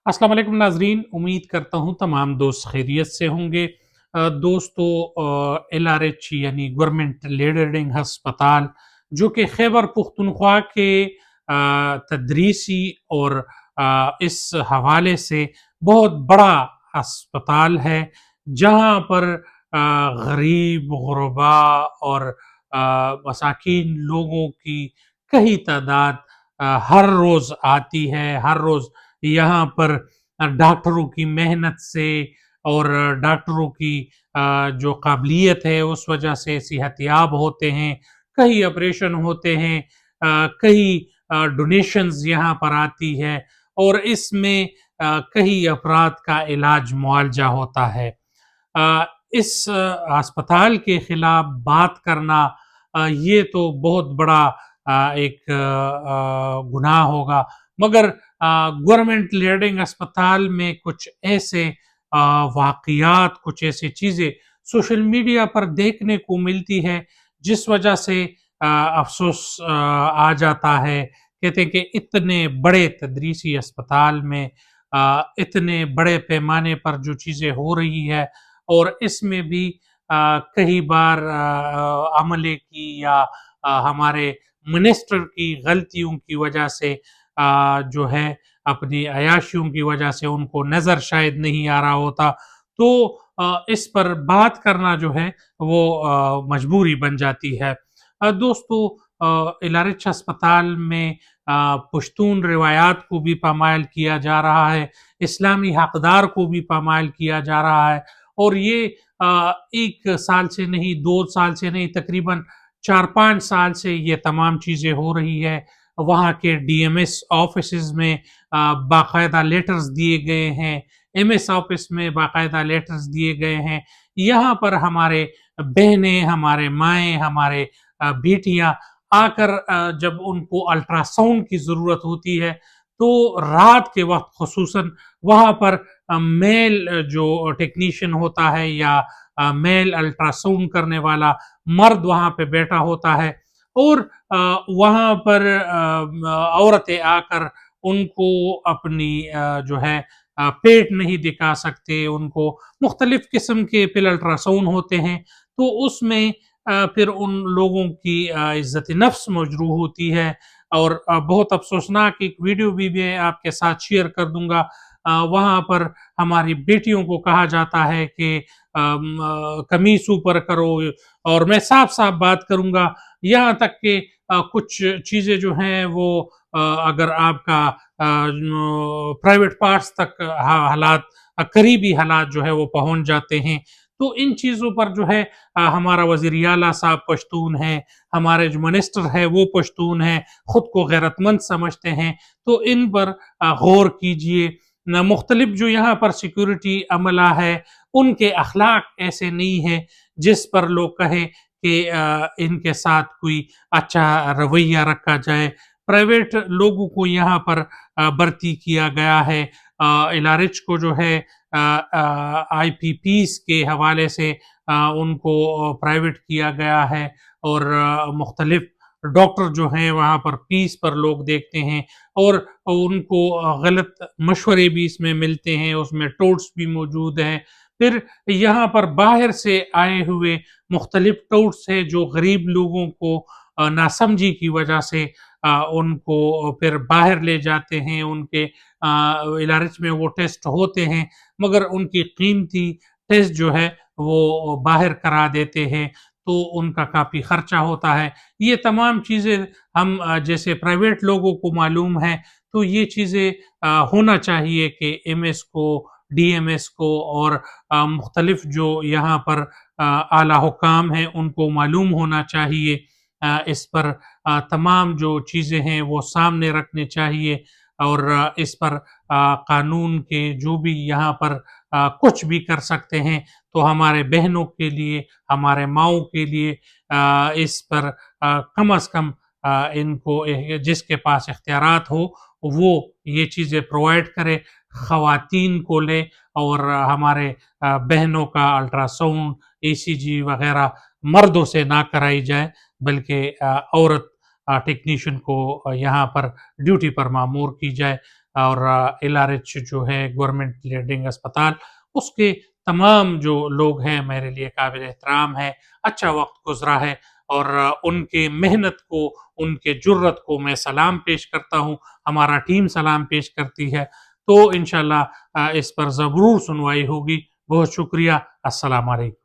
अस्सलाम वालेकुम नाजरीन, उम्मीद करता हूँ तमाम दोस्त खैरियत से होंगे। दोस्तों, LRH यानी गवर्नमेंट लीडिंग हस्पताल जो कि खैबर पुख्तनख्वा के तदरीसी और इस हवाले से बहुत बड़ा अस्पताल है, जहाँ पर गरीब गुरबा और मसाकीन लोगों की कई तादाद हर रोज़ आती है। हर रोज़ यहाँ पर डॉक्टरों की मेहनत से और डॉक्टरों की जो काबिलियत है उस वजह से सेहतयाब होते हैं, कई ऑपरेशन होते हैं, कई डोनेशंस यहाँ पर आती है और इसमें कई अफराद का इलाज मुआवजा होता है। इस अस्पताल के खिलाफ बात करना ये तो बहुत बड़ा एक गुनाह होगा, मगर गवर्नमेंट लीडिंग अस्पताल में कुछ ऐसे वाक़यात, कुछ ऐसी चीज़ें सोशल मीडिया पर देखने को मिलती है, जिस वजह से अफ़सोस आ जाता है। कहते हैं कि इतने बड़े तदरीसी अस्पताल में इतने बड़े पैमाने पर जो चीज़ें हो रही है और इसमें भी कई बार अमले की या हमारे मिनिस्टर की गलतियों की वजह से जो है अपनी अयाशियों की वजह से उनको नज़र शायद नहीं आ रहा होता, तो इस पर बात करना जो है वो मजबूरी बन जाती है। दोस्तों, LRH अस्पताल में पश्तून रिवायात को भी पामायल किया जा रहा है, इस्लामी हकदार को भी पामायल किया जा रहा है और ये 1 साल से नहीं, 2 साल से नहीं, तकरीबन 4-5 साल से ये तमाम चीज़ें हो रही है। वहाँ के DMS ऑफिसेज़ में बाकायदा लेटर्स दिए गए हैं, MS ऑफिस में बाकायदा लेटर्स दिए गए हैं। यहाँ पर हमारे बहनें, हमारे माएँ, हमारे बेटियाँ आकर जब उनको अल्ट्रासाउंड की ज़रूरत होती है, तो रात के वक़्त ख़ुसूसन वहाँ पर मेल जो टेक्नीशियन होता है या मेल अल्ट्रासाउंड करने वाला मर्द वहाँ पे बैठा होता है और वहाँ पर औरतें आकर उनको अपनी जो है पेट नहीं दिखा सकते, उनको मुख्तलिफ़ किस्म के फिर अल्ट्रासाउंड होते हैं, तो उसमें फिर उन लोगों की इज़्ज़त नफ्स मजरूह होती है और बहुत अफ़सोसनाक एक वीडियो भी मैं आपके साथ शेयर कर दूँगा। वहाँ पर हमारी बेटियों को कहा जाता है कि कमीज़ ऊपर करो और मैं साफ-साफ बात करूँगा, यहाँ तक कि कुछ चीज़ें जो हैं वो अगर आपका प्राइवेट पार्ट्स तक हालात करीबी हालात जो है वो पहुँच जाते हैं। तो इन चीज़ों पर जो है हमारा वज़ीर आला साहब पश्तून हैं, हमारे जो मिनिस्टर हैं वो पश्तून हैं, खुद को गैरतमंद समझते हैं, तो इन पर गौर कीजिए। मुख्तलिफ जो यहाँ पर सिक्योरिटी अमला है, उनके अखलाक ऐसे नहीं हैं जिस पर लोग कहें कि इनके साथ कोई अच्छा रवैया रखा जाए। प्राइवेट लोगों को यहाँ पर भर्ती किया गया है। LRH को जो है IPPs के हवाले से उनको प्राइवेट किया गया है और मुख्तलिफ डॉक्टर जो हैं वहाँ पर फीस पर लोग देखते हैं और उनको गलत मशवरे भी इसमें मिलते हैं, उसमें टोट्स भी मौजूद हैं। फिर यहाँ पर बाहर से आए हुए मुख्तलिफ टोट्स हैं जो गरीब लोगों को नासमझी की वजह से उनको फिर बाहर ले जाते हैं, उनके LRH में वो टेस्ट होते हैं, मगर उनकी कीमती टेस्ट जो है वो बाहर करा देते हैं, तो उनका काफ़ी खर्चा होता है। ये तमाम चीज़ें हम जैसे प्राइवेट लोगों को मालूम है, तो ये चीज़ें होना चाहिए कि MS को, DMS को और मुख्तलिफ जो यहाँ पर आला हुकाम हैं उनको मालूम होना चाहिए। इस पर तमाम जो चीज़ें हैं वो सामने रखने चाहिए और इस पर कानून के जो भी यहाँ पर कुछ भी कर सकते हैं, तो हमारे बहनों के लिए, हमारे माँओं के लिए इस पर कम अज़ कम इनको जिसके पास इख्तियारात हो, वो ये चीज़ें प्रोवाइड करे, ख़वातीन को ले और हमारे बहनों का अल्ट्रासाउंड, ECG वग़ैरह मर्दों से ना कराई जाए, बल्कि औरत टेक्नीशियन को यहाँ पर ड्यूटी पर मामूर की जाए। اور ایل آر ایچ جو ہے گورنمنٹ لیڈنگ اسپتال، اس کے تمام جو لوگ ہیں میرے لیے قابل احترام ہے، اچھا وقت گزرا ہے، اور ان کے محنت کو، ان کے جرت کو میں سلام پیش کرتا ہوں، ہمارا ٹیم سلام پیش کرتی ہے۔ تو انشاءاللہ اس پر ضرور سنوائی ہوگی۔ بہت شکریہ، السلام علیکم۔